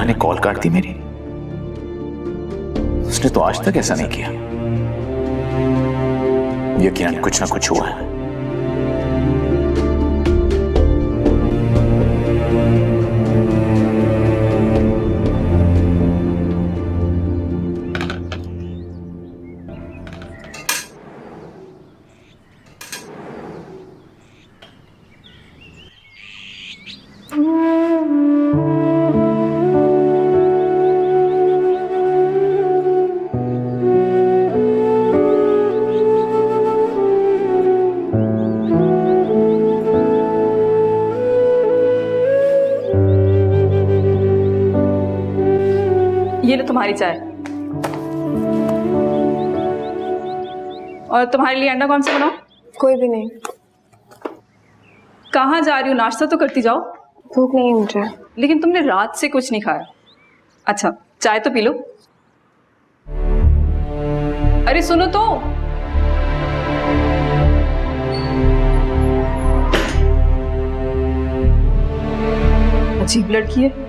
ने कॉल काट दी मेरी। उसने तो आज तक ऐसा नहीं किया। यकीनन कुछ ना कुछ हुआ है। ये लो तुम्हारी चाय। और तुम्हारे लिए अंडा कौन सा बनाओ? कोई भी नहीं। कहाँ जा रही हो? नाश्ता तो करती जाओ। भूख नहीं है मुझे। लेकिन तुमने रात से कुछ नहीं खाया। अच्छा चाय तो पी लो। अरे सुनो तो। अजीब लड़की है।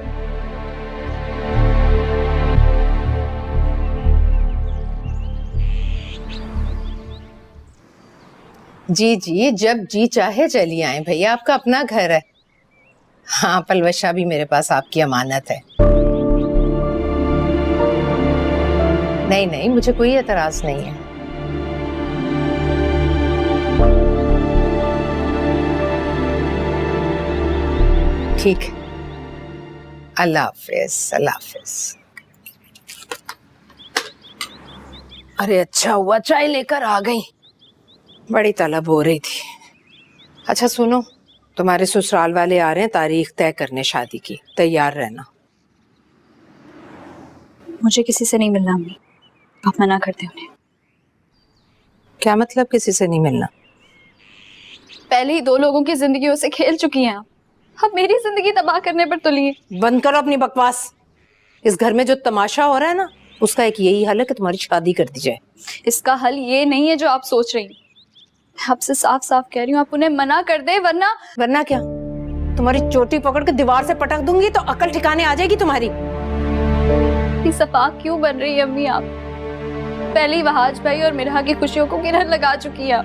जी जी, जब जी चाहे चली आए भैया, आपका अपना घर है। हाँ, पलवशा भी मेरे पास आपकी अमानत है। नहीं नहीं, मुझे कोई एतराज नहीं है। ठीक है, अल्लाह हाफिज। अल्लाह हाफिज। अरे अच्छा हुआ चाय लेकर आ गई, बड़ी तलब हो रही थी। अच्छा सुनो, तुम्हारे ससुराल वाले आ रहे हैं तारीख तय करने शादी की, तैयार रहना। मुझे किसी से नहीं मिलना अम्मी, आप मना करते हो उन्हें। क्या मतलब किसी से नहीं मिलना? पहले ही 2 लोगों की जिंदगियों से खेल चुकी हैं आप, अब मेरी जिंदगी तबाह करने पर तुली है। बंद करो अपनी बकवास। इस घर में जो तमाशा हो रहा है ना, उसका एक यही हल है कि तुम्हारी शादी कर दी जाए। इसका हल ये नहीं है जो आप सोच रही हैं। मैं आपसे साफ साफ कह रही हूँ, आप उन्हें मना कर दे, वरना क्या तुम्हारी चोटी पकड़ के दीवार से पटक दूंगी तो अकल ठिकाने आ जाएगी तुम्हारी। सफा क्यों बन रही है अम्मी आप? पहले ही वहाज भाई और मिरहा की खुशियों को किरण लगा चुकी है।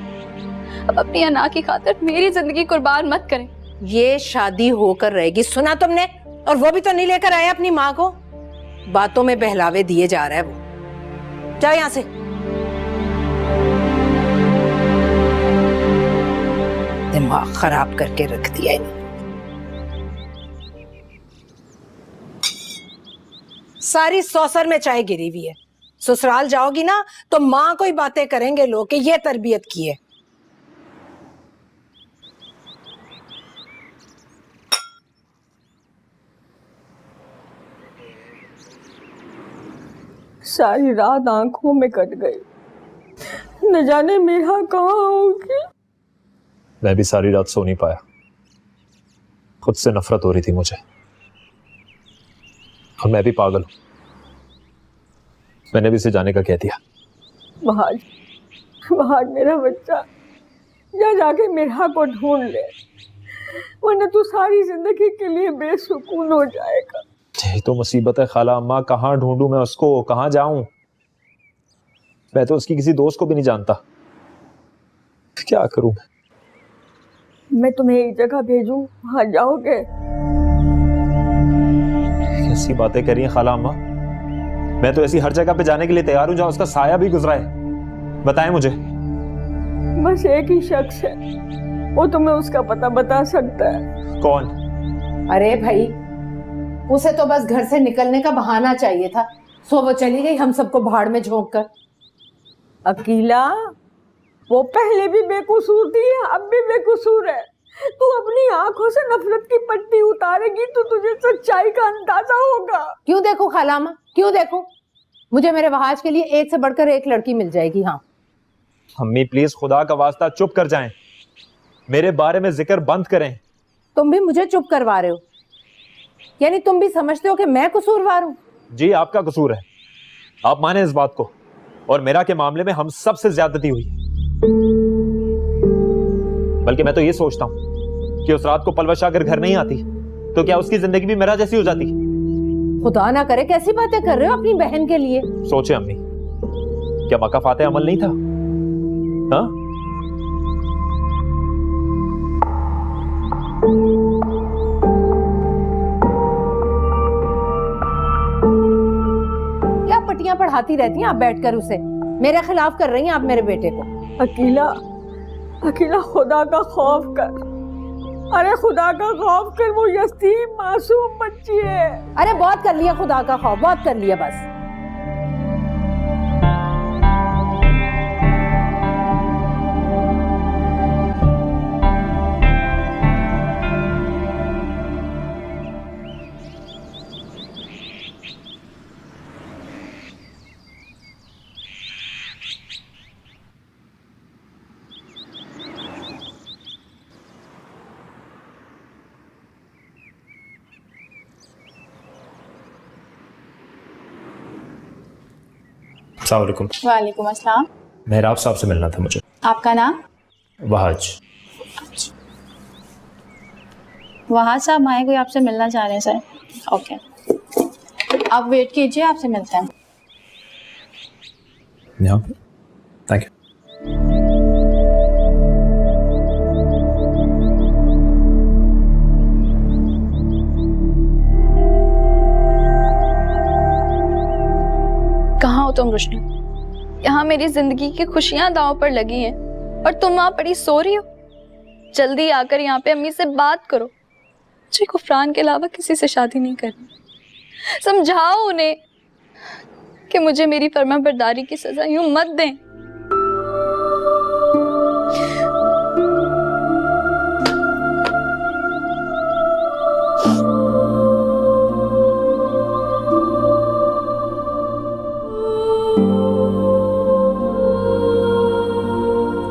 अब अपनी अना की खातिर मेरी जिंदगी कुर्बान मत करें। ये शादी होकर रहेगी, सुना तुमने? और वो भी तो नहीं लेकर आया अपनी माँ को, बातों में बहलावे दिए जा रहा है वो। जाओ यहाँ से। दिमाग खराब करके रख दिया इन्होंने। सारी सौसर में चाय गिरी हुई है। ससुराल जाओगी ना तो माँ को ही बातें करेंगे लोग कि ये तरबियत की है। सारी रात आंखों में कट गई, न जाने मेरा कहाँ होगी। मैं भी सारी रात सो नहीं पाया, खुद से नफरत हो रही थी मुझे। और मैं भी पागल हूं, मैंने भी इसे जाने का कह दिया। वहाज मेरा बच्चा, जा जाके मेरा को ढूंढ ले, वरना तू सारी जिंदगी के लिए बेसुकून हो जाएगा। यही तो मुसीबत है खाला अम्मा, कहाँ ढूंढूं मैं उसको, कहाँ जाऊं? मैं तो उसकी किसी दोस्त को भी नहीं जानता, क्या करूं मैं तुम्हें एक जगह भेजूं, वहां जाओगे? कैसी बातें करी हैं खाला अम्मा? मैं तो ऐसी हर जगह पे जाने के लिए तैयार हूं जहां उसका साया भी गुजरा है। बताएं मुझे। बस एक ही शख्स है, वो तुम्हें उसका पता बता सकता है। कौन? अरे भाई, उसे तो बस घर से निकलने का बहाना चाहिए था, सो वो चली गई हम सबको भाड़ में झोंक कर। अकीला, वो पहले भी बेकसूर थी, अब भी बेकसूर है। तू अपनी आंखों से नफरत की पट्टी उतारेगी तो तुझे सच्चाई का अंदाजा होगा। क्यों देखो खालामा, क्यों देखो? मुझे मेरे वहाज के लिए एक से बढ़कर एक लड़की मिल जाएगी। हाँ अम्मी प्लीज खुदा का वास्ता चुप कर जाएं, मेरे बारे में जिक्र बंद करें। तुम भी मुझे चुप करवा रहे हो, यानी तुम भी समझते हो कि मैं कसूरवार हूँ? जी आपका कसूर है, आप माने इस बात को। और मेरा के मामले में हम सबसे ज्यादती हुई। बल्कि मैं तो ये सोचता हूं कि उस रात को पलवशा अगर घर नहीं आती तो क्या उसकी जिंदगी भी मेरा जैसी हो जाती? खुदा ना करे कैसी बातें कर रहे हो अपनी बहन के लिए। सोचे अम्मी, क्या मक्का फाते अमल नहीं था? हाँ, क्या पट्टियां पढ़ाती रहती हैं आप बैठकर उसे? मेरे खिलाफ कर रही हैं आप मेरे बेटे को। अकीला, अकीला खुदा का खौफ कर, अरे खुदा का खौफ कर, वो यतीम मासूम बच्ची है। अरे बहुत कर लिया खुदा का खौफ, बहुत कर लिया बस। अस्सलाम वालेकुम। वालेकुम अस्सलाम। मेहराब साहब से मिलना था मुझे। आपका नाम? वहाज। वहाज साहब आए, कोई आपसे मिलना चाह रहे हैं सर। ओके, आप वेट कीजिए, आपसे मिलते हैं। यहाँ पे? Thank you. कहाँ हो तुम रुशना? यहाँ मेरी जिंदगी की खुशियां दांव पर लगी हैं और तुम वहां पड़ी सो रही हो। जल्दी आकर यहाँ पे अम्मी से बात करो। मुझे गुफरान के अलावा किसी से शादी नहीं करनी। समझाओ उन्हें कि मुझे मेरी फर्माबरदारी की सजा यूं मत दें।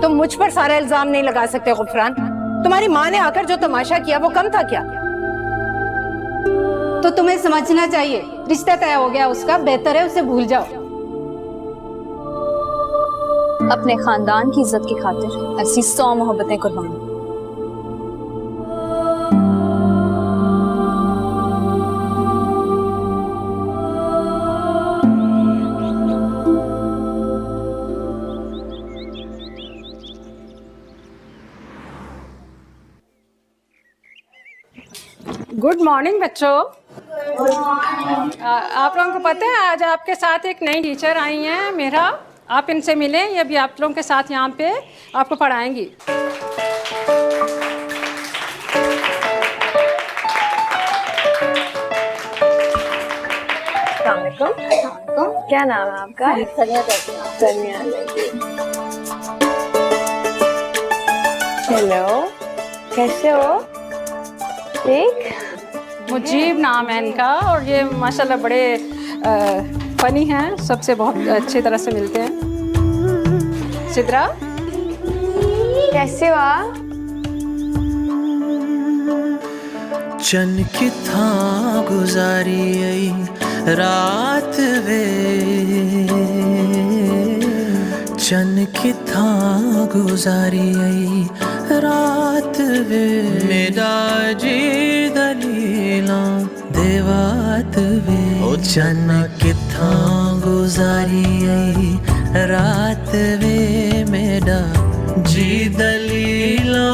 तुम मुझ पर सारा इल्जाम नहीं लगा सकते गुफरान। तुम्हारी माँ ने आकर जो तमाशा किया वो कम था क्या? तो तुम्हें समझना चाहिए, रिश्ता तय हो गया उसका, बेहतर है उसे भूल जाओ। अपने खानदान की इज्जत की खातिर ऐसी 100 मोहब्बतें कुर्बान। गुड मॉर्निंग बच्चों। आप लोगों को पता है आज आपके साथ एक नई टीचर आई हैं मेरा, आप इनसे मिलें, ये भी आप लोगों के साथ यहाँ पे आपको पढ़ाएंगी। क्या नाम है आपका? हेलो, कैसे हो? ठीक। मुजीब नाम है इनका और ये माशाल्लाह बड़े फनी हैं, सबसे बहुत अच्छी तरह से मिलते हैं। सिद्रा कैसे हो आप? चन किथा गुजारी रात वे, चन किथा गुजारी रात वे, मेरा जी दलीला देवात वे। ओ चन किथा गुजारी रात वे, मेरा जी दलीला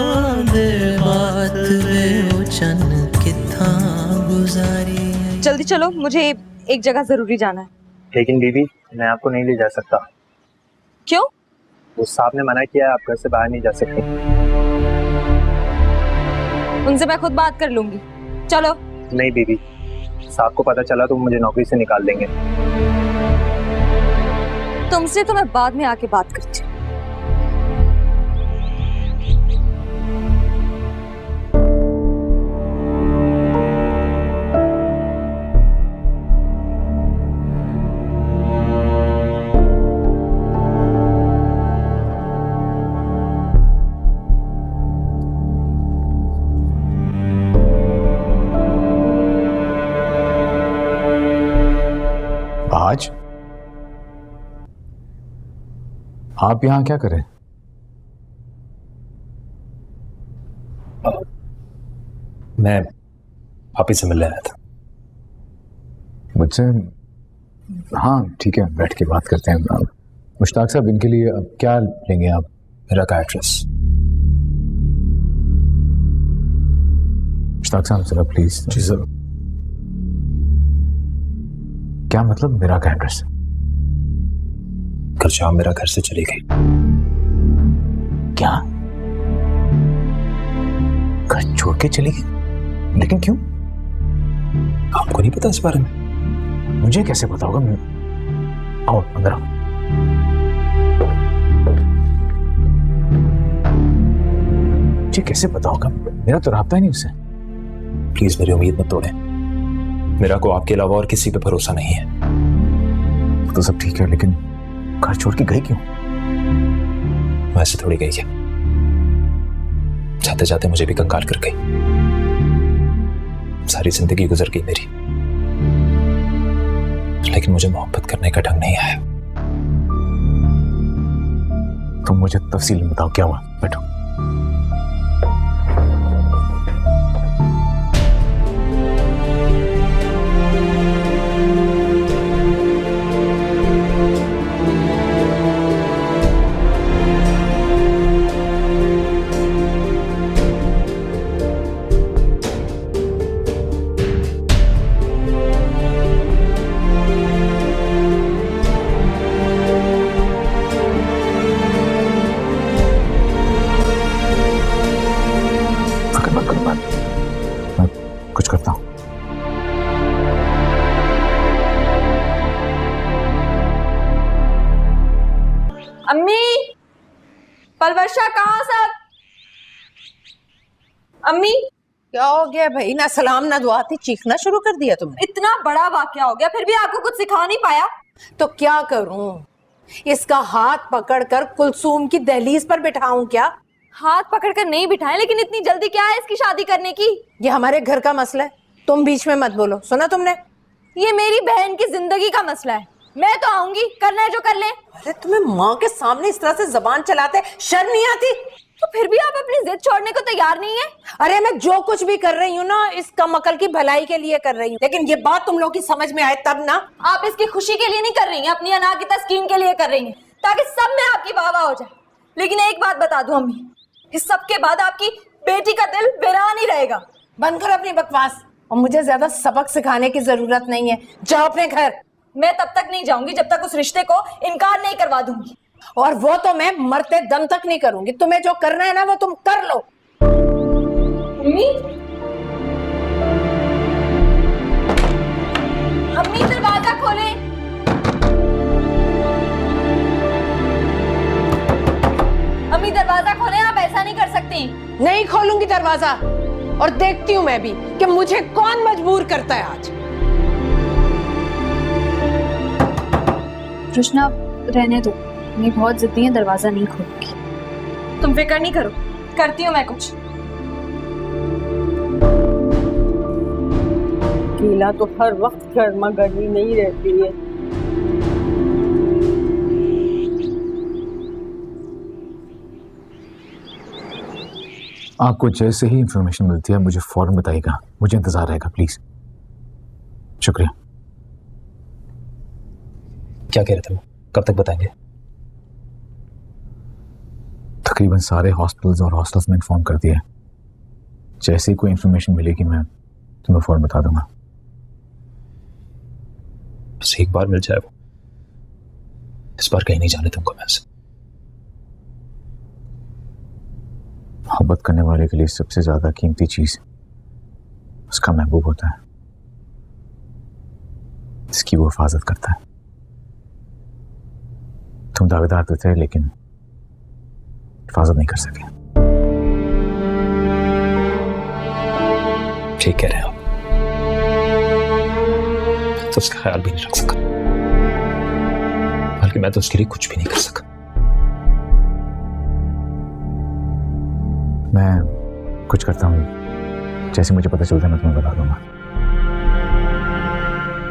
देवात वे। ओ चन किथा गुजारी। जल्दी चलो, मुझे एक जगह जरूरी जाना है। लेकिन बीबी, मैं आपको नहीं ले जा सकता। क्यों? उस साहब ने मना किया है, आप घर से बाहर नहीं जा सकते। उनसे मैं खुद बात कर लूंगी, चलो। नहीं बीबी, साहब को पता चला तो वो मुझे नौकरी से निकाल देंगे। तुमसे तो मैं बाद में आके बात करती हूँ। आज आप यहां क्या करें? मैं पापी से मिलने आया था। मुझसे हाँ ठीक है, बैठ के बात करते हैं। मुश्ताक साहब, इनके लिए अब क्या लेंगे आप? मेरा का एड्रेस। मुश्ताक साहब जरा प्लीज। Ji sir. क्या मतलब मेरा का एड्रेस? कल शाम मेरा घर से चली गई। क्या? घर छोड़ के चली गई? लेकिन क्यों? आपको नहीं पता इस बारे में? मुझे कैसे पता होगा? आओ अंदर आओ। मुझे कैसे पता होगा? मेरा तो राब्ता ही नहीं उससे। प्लीज मेरी उम्मीद मत तोड़ें। मेरा को आपके अलावा और किसी पे भरोसा नहीं है। तो सब ठीक है, लेकिन घर छोड़ के गई क्यों? वैसे थोड़ी गई है, जाते जाते मुझे भी कंगाल कर गई। सारी जिंदगी गुजर गई मेरी, लेकिन मुझे मोहब्बत करने का ढंग नहीं आया। तुम मुझे तफसील में बताओ क्या हुआ। बैठो। कुछ करता हूं। अम्मी, पलवर्षा कहाँ सब? अम्मी, क्या हो गया भाई? ना सलाम ना दुआ थी, चीखना शुरू कर दिया तुमने। इतना बड़ा वाकया हो गया फिर भी आपको कुछ सिखा नहीं पाया? तो क्या करूं? इसका हाथ पकड़कर कुलसूम की दहलीज पर बिठाऊं क्या? हाथ पकड़कर नहीं बिठाए, लेकिन इतनी जल्दी क्या है इसकी शादी करने की? ये हमारे घर का मसला है, तुम बीच में मत बोलो। सुना तुमने? ये मेरी बहन की जिंदगी का मसला है। मैं तो आऊंगी, करना है जो कर ले। अरे तुम्हें माँ के सामने इस तरह से जबान चलाते शर्म नहीं आती? तो फिर भी आप अपनी जिद छोड़ने को तैयार नहीं है? अरे मैं जो कुछ भी कर रही हूँ ना, इस कमअकल की भलाई के लिए कर रही हूँ, लेकिन ये बात तुम लोग की समझ में आए तब ना। आप इसकी खुशी के लिए नहीं कर रही हैं, अपनी अना की तस्कीन के लिए कर रही हैं, ताकि सब में आपकी वाह वाह हो जाए। लेकिन एक बात बता दूं अम्मी, इस सब के बाद आपकी बेटी का दिल वीरान ही रहेगा। बंद करो अपनी बकवास, और मुझे ज्यादा सबक सिखाने की जरूरत नहीं है। जाओ अपने घर। मैं तब तक नहीं जाऊंगी जब तक उस रिश्ते को इनकार नहीं करवा दूंगी। और वो तो मैं मरते दम तक नहीं करूंगी। तुम्हें जो करना है ना वो तुम कर लो। अम्मी, अम्मी दरवाजा खोलें। अम्मी दरवाजा खोलें, आप ऐसा नहीं कर सकती। नहीं खोलूंगी दरवाजा, और देखती हूँ मैं भी कि मुझे कौन मजबूर करता है आज। कृष्णा, रहने दो, मैं बहुत जिद्दी है, दरवाजा नहीं खोलूंगी। तुम फिक्र नहीं करो, करती हूँ मैं कुछ। कीला तो हर वक्त गर्मा गर्मी नहीं रहती है। आपको जैसे ही इंफॉर्मेशन मिलती है मुझे फौरन बताइएगा, मुझे इंतजार रहेगा प्लीज। शुक्रिया। क्या कह रहे थे वो? कब तक बताएंगे? तकरीबन सारे हॉस्पिटल्स और हॉस्टल्स में इन्फॉर्म कर दिया है। जैसे ही कोई इंफॉर्मेशन मिलेगी मैं तुम्हें फौरन बता दूंगा। बस एक बार मिल जाए वो, इस बार कहीं नहीं जाने तुमको मैं से। मोहब्बत करने वाले के लिए सबसे ज्यादा कीमती चीज उसका महबूब होता है, इसकी वो हिफाजत करता है। तुम दावेदार तो थे लेकिन हिफाजत नहीं कर सके। ठीक कह रहे हो, तो उसका ख्याल भी नहीं रख सका, बल्कि मैं तो उसके लिए कुछ भी नहीं कर सका। मैं कुछ करता हूँ, जैसे मुझे पता चलता है मैं तुम्हें बता दूंगा।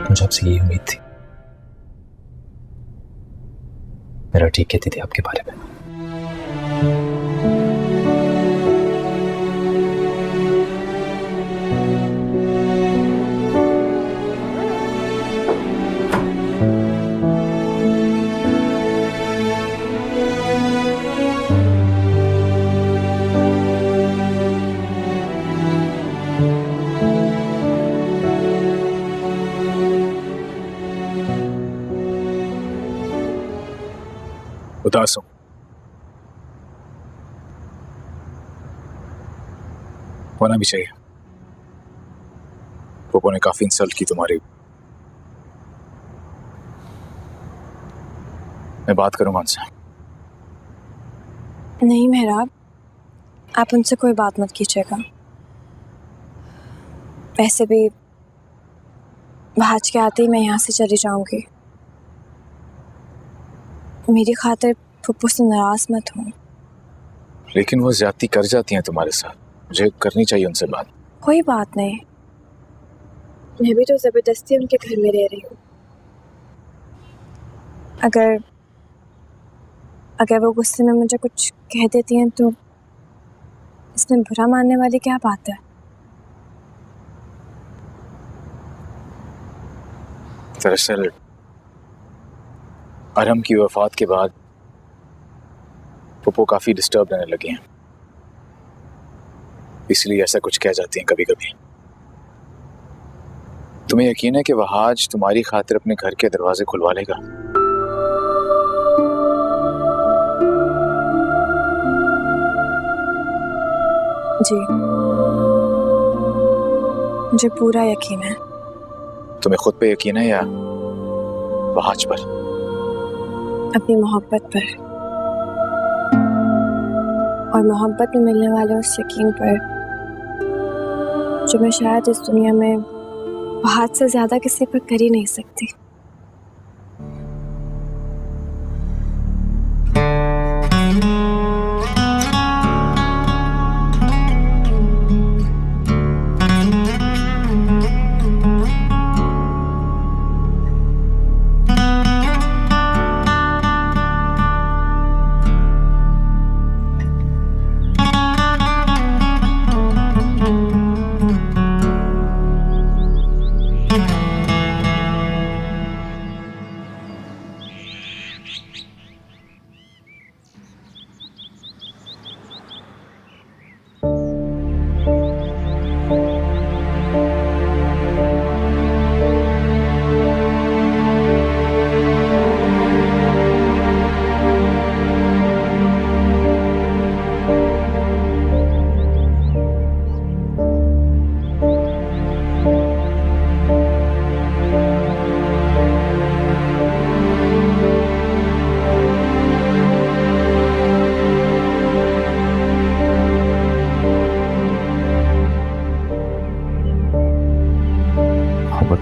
मुझे आपसे यही उम्मीद थी। मेरा ठीक कहती थी आपके बारे में। उदास हूं। होना भी चाहिए। पोपो ने काफी इंसल्ट की तुम्हारी। मैं बात करूंगा उनसे। नहीं मेहराब, आप उनसे कोई बात मत कीजिएगा। वैसे भी भाज के आते ही मैं यहाँ से चली जाऊंगी। मेरी खातिर फुप्पू से नाराज मत हो। लेकिन वो ज्यादती कर जाती हैं तुम्हारे साथ, मुझे करनी चाहिए उनसे बात। कोई बात नहीं, मैं भी तो जबरदस्ती उनके घर में रह रही हूँ। अगर वो गुस्से में मुझे कुछ कह देती हैं तो इसमें बुरा मानने वाली क्या बात है। दरअसल अरहम की वफात के बाद पप्पो काफी डिस्टर्ब रहने लगे हैं, इसलिए ऐसा कुछ कह जाती हैं कभी कभी। तुम्हें यकीन है कि वहाज तुम्हारी खातिर अपने घर के दरवाजे खुलवा लेगा? जी, मुझे पूरा यकीन है। तुम्हें खुद पे यकीन है या वहाज पर? अपनी मोहब्बत पर, और मोहब्बत में मिलने वाले उस यकीन पर जो मैं शायद इस दुनिया में वहाज से ज्यादा किसी पर कर ही नहीं सकती।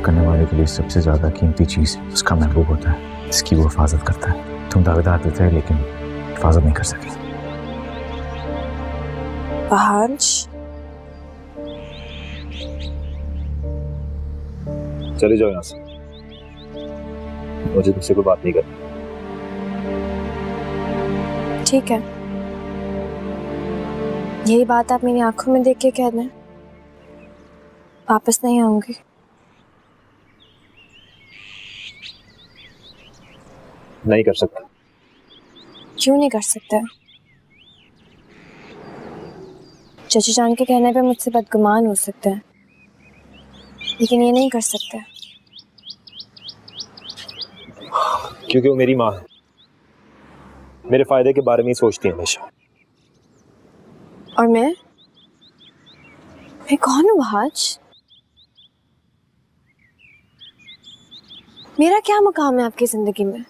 करने वाले के लिए सबसे ज्यादा कीमती चीज उसका महबूब होता है, इसकी वो हिफाजत करता है। तुम दावेदार तो थे लेकिन हिफाजत नहीं कर सके। वहाज, चले जाओ यहाँ से, मुझे तुमसे कोई बात नहीं करनी। ठीक है, यही बात आप मेरी आंखों में देख के कह दें, वापस नहीं आऊंगी। नहीं कर सकता। क्यों नहीं कर सकता? चाची जान के कहने पे मुझसे बदगुमान हो सकता है, लेकिन ये नहीं कर सकता क्योंकि वो मेरी माँ है, मेरे फायदे के बारे में ही सोचती है हमेशा। और मैं कौन हूँ वहाज? मेरा क्या मुकाम है आपकी जिंदगी में?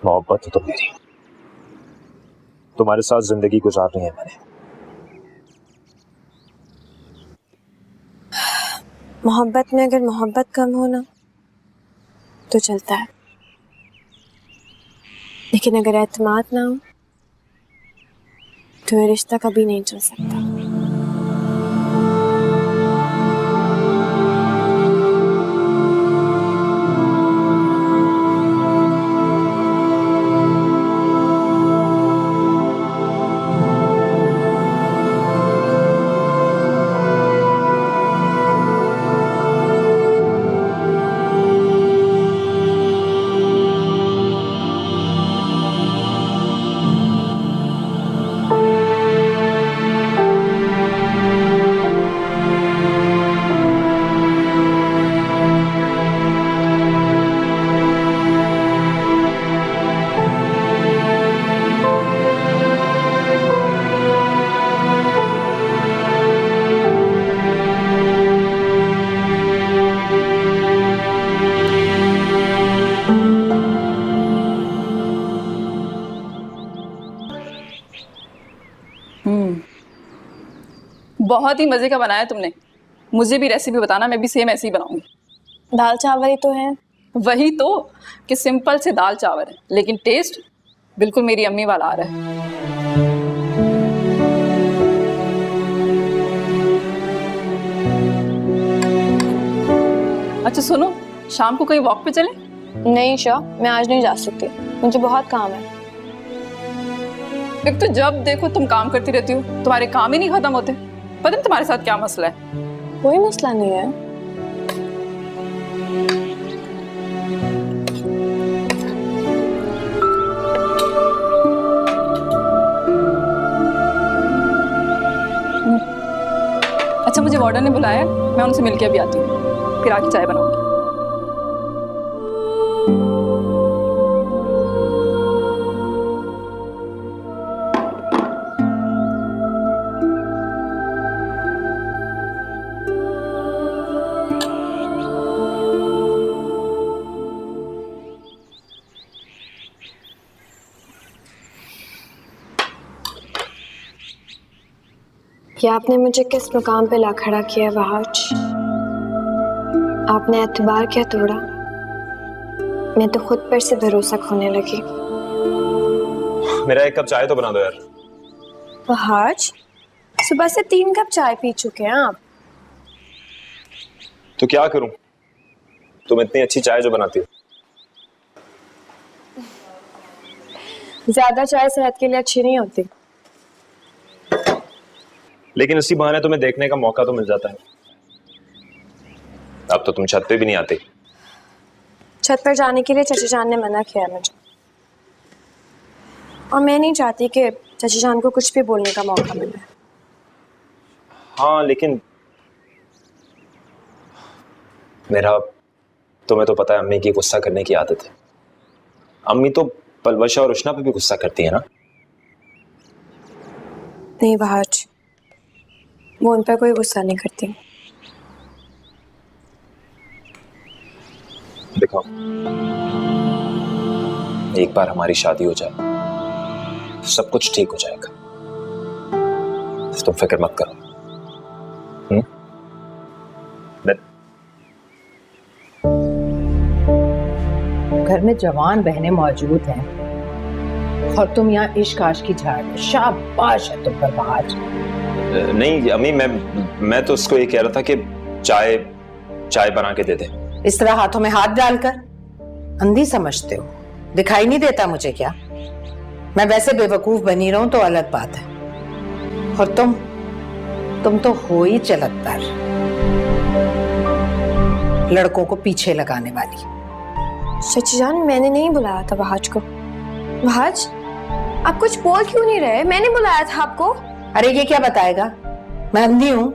मोहब्बत तो मेरी, तुम्हारे साथ जिंदगी गुजारनी है मैंने। मोहब्बत में अगर मोहब्बत कम हो ना तो चलता है, लेकिन अगर एतमाद ना हो तो ये रिश्ता कभी नहीं चल सकता। बहुत ही मज़े का बनाया तुमने। मुझे भी रेसिपी बताना, मैं भी सेम ऐसे ही बनाऊंगी। दाल चावल ही तो है। वही तो कि सिंपल से दाल चावल है, लेकिन टेस्ट बिल्कुल मेरी अम्मी वाला आ रहा है। अच्छा सुनो, शाम को कहीं वॉक पे चले? नहीं ईशा, मैं आज नहीं जा सकती, मुझे बहुत काम है। एक तो जब देखो तुम काम करती रहती हो, तुम्हारे काम ही नहीं खत्म होते। पता नहीं तुम्हारे साथ क्या मसला है। कोई मसला नहीं है। अच्छा मुझे वार्डन ने बुलाया है, मैं उनसे मिलके अभी आती हूँ, फिर आके चाय बनाऊंगी। कि आपने मुझे किस मुकाम पे ला खड़ा किया वहाज। आपने एतबार क्या तोड़ा, मैं तो खुद पर से भरोसा खोने लगी। मेरा एक कप चाय तो बना दो यार। वहाज, सुबह से 3 कप चाय पी चुके हैं आप। तो क्या करूं, तुम इतनी अच्छी चाय जो बनाती हो। ज्यादा चाय सेहत के लिए अच्छी नहीं होती। लेकिन इसी बहाने तुम्हें देखने का मौका तो मिल जाता है। अब तो तुम छत पे भी नहीं आती। छत पर जाने के लिए चाचा जान ने मना किया मुझे, और मैं नहीं चाहती कि चाचा जान को कुछ भी बोलने का मौका मिले। हाँ लेकिन मेरा, तुम्हें तो पता है अम्मी की गुस्सा करने की आदत है। अम्मी तो पलवशा और उष्णा पे भी गुस्सा करती है ना। नहीं वहाज, वो उन पर कोई गुस्सा नहीं करती। देखो, एक बार हमारी शादी हो जाए तो सब कुछ ठीक हो जाएगा, तुम फिक्र मत करो। घर में जवान बहनें मौजूद हैं और तुम यहाँ इश्क आश की झाड़ में। शाबाश है तुम पर वहाज। नहीं अम्मी, मैं तो उसको ये कह रहा था कि चाय बना के दे दे। इस तरह हाथों में हाथ डालकर अंधी समझते हो, दिखाई नहीं देता मुझे क्या? मैं वैसे बेवकूफ बनी रहूं तो अलग बात है, और तुम तो हो ही चलतदार, लड़कों को पीछे लगाने वाली। चाची जान, मैंने नहीं बुलाया था वहाज को। वहाज, आप कुछ बोल क्यों नहीं रहे? मैंने बुलाया था आपको। अरे ये क्या बताएगा? मैं अंधी हूं,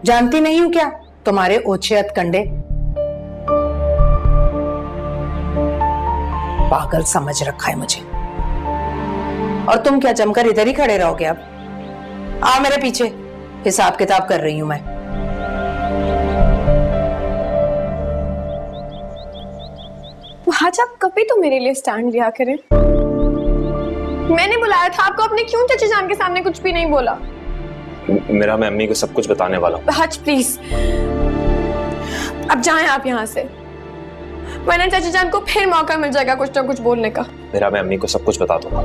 जानती नहीं हूं क्या तुम्हारे ओछे हथकंडे? पागल समझ रखा है मुझे। और तुम क्या जमकर इधर ही खड़े रहोगे? अब आ मेरे पीछे, हिसाब किताब कर रही हूं मैं। वहाज, आप कभी तो मेरे लिए स्टैंड लिया करें। मैंने बुलाया था आपको, आपने क्यों चाची जान के सामने कुछ भी नहीं बोला? मैं अम्मी को सब कुछ बताने वाला हूँ। वहाज प्लीज, अब जाएं आप यहाँ से, वरना चाची जान को फिर मौका मिल जाएगा कुछ ना कुछ बोलने का। मैं अम्मी को सब कुछ बता दूंगा,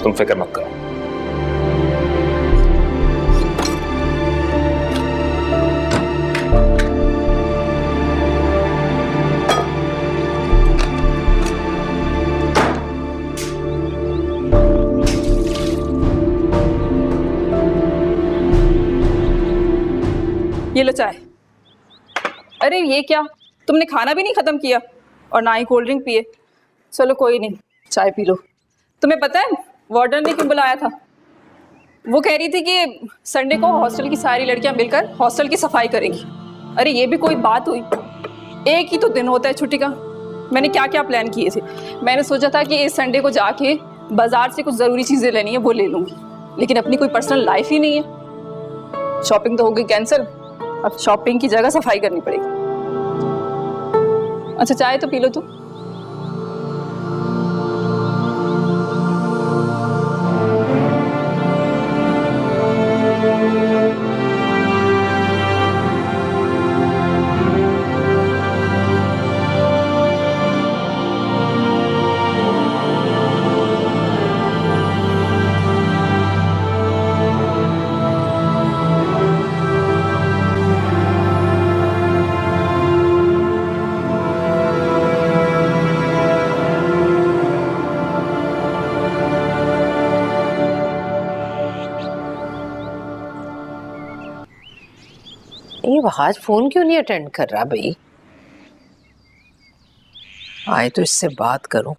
तुम फिक्र मत करो। ये लो चाय। अरे ये क्या, तुमने खाना भी नहीं खत्म किया और ना ही कोल्ड ड्रिंक पिए। चलो कोई नहीं, चाय पी लो। तुम्हें पता है वार्डन ने क्यों बुलाया था? वो कह रही थी कि संडे को हॉस्टल की सारी लड़कियां मिलकर हॉस्टल की सफाई करेंगी। अरे ये भी कोई बात हुई? एक ही तो दिन होता है छुट्टी का। मैंने क्या क्या प्लान किए थे। मैंने सोचा था कि इस संडे को जाके बाजार से कुछ ज़रूरी चीज़ें लेनी है, वो ले लूँगी, लेकिन अपनी कोई पर्सनल लाइफ ही नहीं है। शॉपिंग तो हो गई कैंसिल, अब शॉपिंग की जगह सफाई करनी पड़ेगी। अच्छा चाय तो पी लो तुम। नहीं, आज फोन क्यों नहीं अटेंड कर रहा भाई? आए तो इससे बात करूं।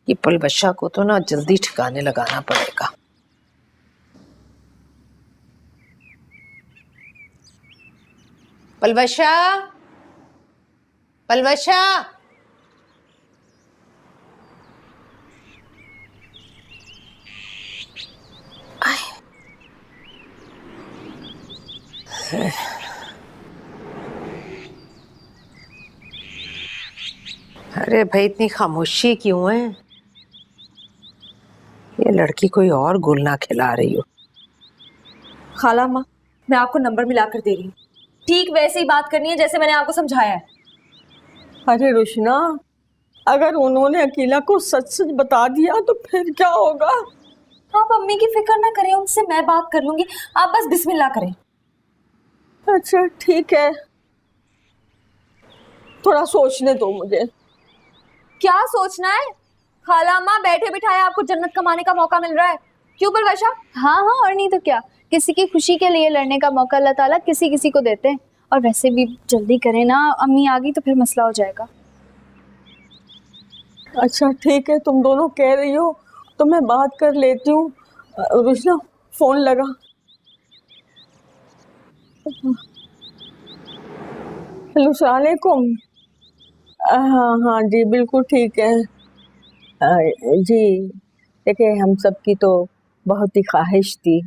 ये पलवशा को तो ना जल्दी ठिकाने लगाना पड़ेगा। पलवशा, पलवशा, अरे भाई इतनी खामोशी क्यों है? ये लड़की कोई और गुल ना खिला रही हो। खाला अम्मा, मैं आपको नंबर मिला कर दे रही हूँ। ठीक वैसे ही बात करनी है जैसे मैंने आपको समझाया है। अरे रुशना, अगर उन्होंने अकीला को सच सच बता दिया तो फिर क्या होगा? आप अम्मी की फिक्र ना करें, उनसे मैं बात कर लूंगी। आप बस बिस्मिल्लाह करें। अच्छा ठीक है, थोड़ा सोचने दो मुझे। क्या सोचना है खाला अम्मा? बैठे बिठाए आपको जन्नत कमाने का मौका मिल रहा है। क्यों पलवशा? हाँ हाँ, और नहीं तो क्या। किसी की खुशी के लिए लड़ने का मौका अल्लाह ताला किसी किसी को देते हैं। और वैसे भी जल्दी करें ना, अम्मी आ गई तो फिर मसला हो जाएगा। अच्छा ठीक है, तुम दोनों कह रही हो तो मैं बात कर लेती हूँ। रुशना फोन लगा। हेलो, अस्सलाम वालेकुम। हाँ हाँ जी, बिल्कुल ठीक है। जी देखिए, हम सब की तो बहुत ही ख्वाहिश थी,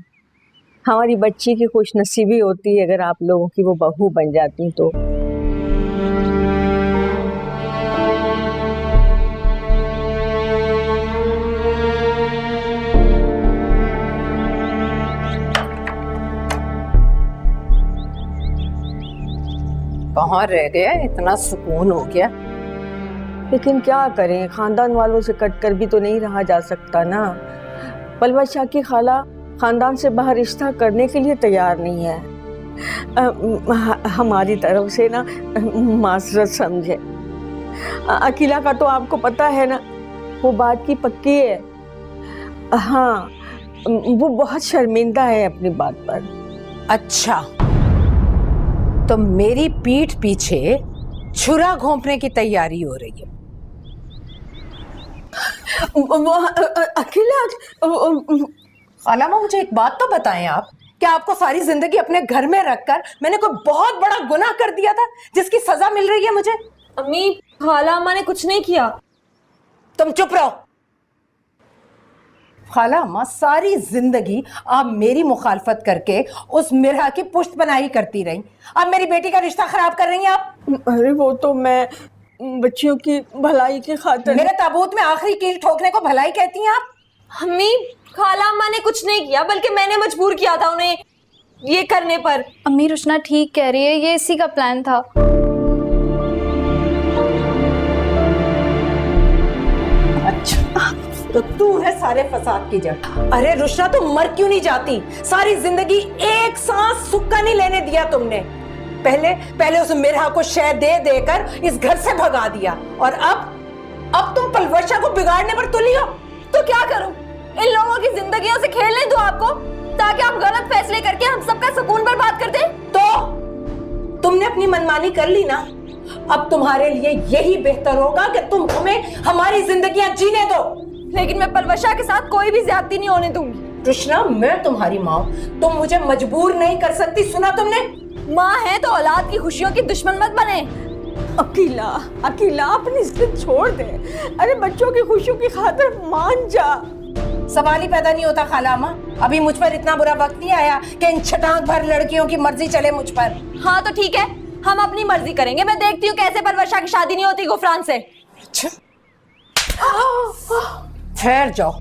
हमारी बच्ची की खुश नसीबी होती है अगर आप लोगों की वो बहू बन जाती तो। कहाँ रह गया? इतना सुकून हो गया। लेकिन क्या करें, खानदान वालों से कटकर भी तो नहीं रहा जा सकता ना। पलवशा की खाला खानदान से बाहर रिश्ता करने के लिए तैयार नहीं है। हमारी तरफ से ना माजरत समझे। अकीला का तो आपको पता है ना, वो बात की पक्की है। हाँ, वो बहुत शर्मिंदा है अपनी बात पर। अच्छा, तो मेरी पीठ पीछे छुरा घोंपने की तैयारी हो रही है। अकेला खाला माँ, मुझे एक बात तो बताएं आप, क्या आपको सारी जिंदगी अपने घर में रखकर मैंने कोई बहुत बड़ा गुनाह कर दिया था जिसकी सजा मिल रही है मुझे? अम्मी, खाला अम्मा ने कुछ नहीं किया। तुम चुप रहो। खाला अम्मा, सारी जिंदगी आप मेरी मुखालफत करके उस मिरहा की पुष्ट बनाई करती रही। अब मेरी बेटी का रिश्ता खराब कर रही हैं आप। अरे वो तो मैं बच्चियों की भलाई की खातिर। मेरे ताबूत में आखिरी कील ठोकने को भलाई कहती हैं आप? अम्मी, खाला अम्मा ने कुछ नहीं किया, बल्कि मैंने मजबूर किया था उन्हें ये करने पर। अम्मी, रुशना ठीक कह रही है, ये इसी का प्लान था। अच्छा, तो तू है सारे फसाद की जड़। अरे रुशना, तुम मर क्यों नहीं जाती? सारी जिंदगी एक सांस सुख का नहीं लेने दिया तुमने। पहले उस मिरहा को शय दे देकर इस घर से भगा दिया, और अब तुम पलवशा को बिगाड़ने पर तुली हो। तो क्या करूं? इन लोगों की जिंदगियों से खेलने दो आपको, ताकि आप गलत फैसले करके हम सबका सुकून बर्बाद कर दें। तो तुमने अपनी मनमानी कर ली ना, अब तुम्हारे लिए यही बेहतर होगा कि तुम हमें हमारी जिंदगियां जीने दो। लेकिन मैं पलवशा के साथ कोई भी ज्यादती नहीं होने दूंगी। कृष्णा, मैं तुम्हारी माँ, तुम मुझे मजबूर नहीं कर सकती, सुना तुमने? माँ है तो औलाद की खुशियों की दुश्मन मत बने। अकीला अपनी जिद छोड़ दे। अरे बच्चों की खुशियों की खातिर मान जा। सवाल ही पैदा नहीं होता खाला अम्मा। अभी मुझ पर इतना बुरा वक्त नहीं आया कि इन छटाक भर लड़कियों की मर्जी चले मुझ पर। हाँ तो ठीक है, हम अपनी मर्जी करेंगे। मैं देखती हूँ कैसे पलवशा की शादी नहीं होती गुफरान से। अच्छा, ठहर जाओ,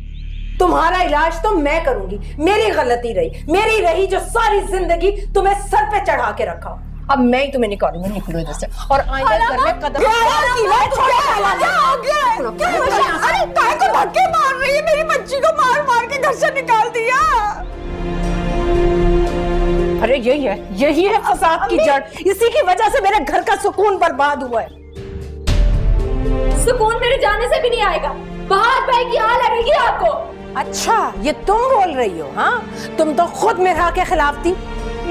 तुम्हारा इलाज तो मैं करूंगी। मेरी गलती रही जो सारी जिंदगी तुम्हें सर पे चढ़ा के रखा। अब मैं ही तुम्हें निकालूंगी, निकलो इधर से। और आइंदा घर में कदम धक्के मार रही है, मेरी बच्ची को मार मार के घर से निकाल दिया। अरे यही है फसाद की जड़। इसी की वजह से मेरे घर का सुकून बर्बाद हुआ है। सुकून मेरे जाने से भी नहीं आएगा, बाहर भाई की आ लगेगी आपको। अच्छा, ये तुम बोल रही हो? हाँ, तुम तो खुद मिरहा के खिलाफ थी।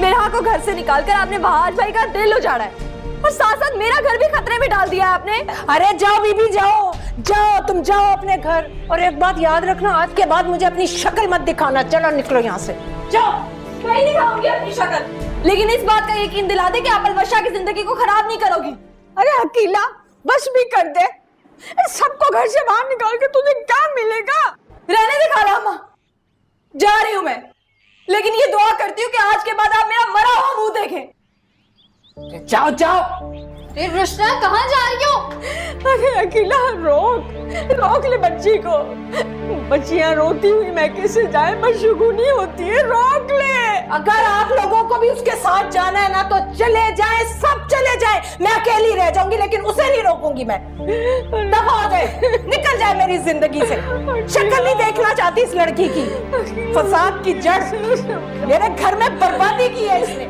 नेहा को घर से निकालकर आपने बहार भाई का दिल उजाड़ा है और साथ साथ मेरा घर भी खतरे में डाल दिया है आपने। अरे जाओ बीबी जाओ, जाओ तुम जाओ अपने घर। और एक बात याद रखना, आज के बाद मुझे अपनी शक्ल मत दिखाना। चलो निकलो यहाँ से, जाओ। मैं नहीं खाऊंगी अपनी शक्ल, लेकिन इस बात का यकीन दिला दे कि आप अलवशा की जिंदगी को खराब नहीं करोगी। अरे अकीला बस भी कर दे, सबको घर से बाहर निकाल के तुझे क्या मिलेगा? रहने दे खाला अम्मा, जा रही हूं मैं, लेकिन ये दुआ करती हूँ कि आज के बाद आप मेरा मरा हुआ मुंह देखें। जाओ जाओ। रुशना कहाँ जा रही हो? अरे अकेला रोक ले बच्ची को। बच्चियां रोती हुई मैके से जाए बदशगुनी होती है, रोक ले। अगर आप लोगों को भी उसके साथ जाना है ना तो चले जाए, सब चले जाए। मैं अकेली रह जाऊंगी लेकिन उसे नहीं रोकूंगी मैं। दफा हो जाए, निकल जाए मेरी जिंदगी से। शक्ल नहीं देखना चाहती इस लड़की की। फसाद की जड़ मेरे घर में बर्बादी की है इसने।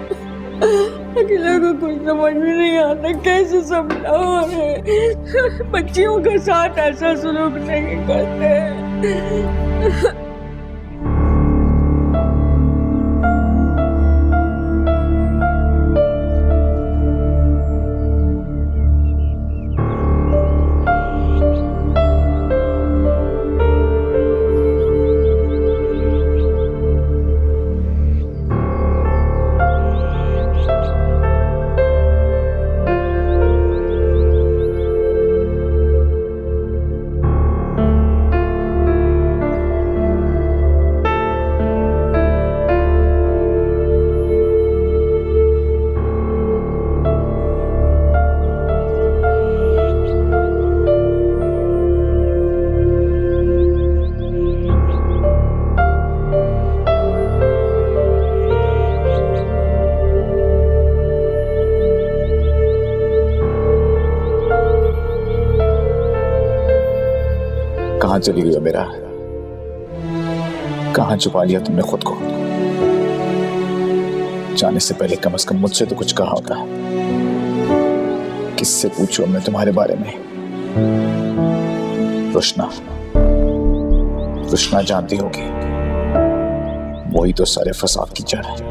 अकेला को कुछ समझ में नहीं आता, कैसे समझाऊं? बच्चियों के साथ ऐसा सलूक नहीं करते। कहाँ चली गई हो मेरा? कहाँ छुपा लिया तुमने खुद को? जाने से पहले कम से कम मुझसे तो कुछ कहा होता। किससे पूछूं मैं तुम्हारे बारे में? रुशना जानती होगी, वही तो सारे फसाद की जड़ है।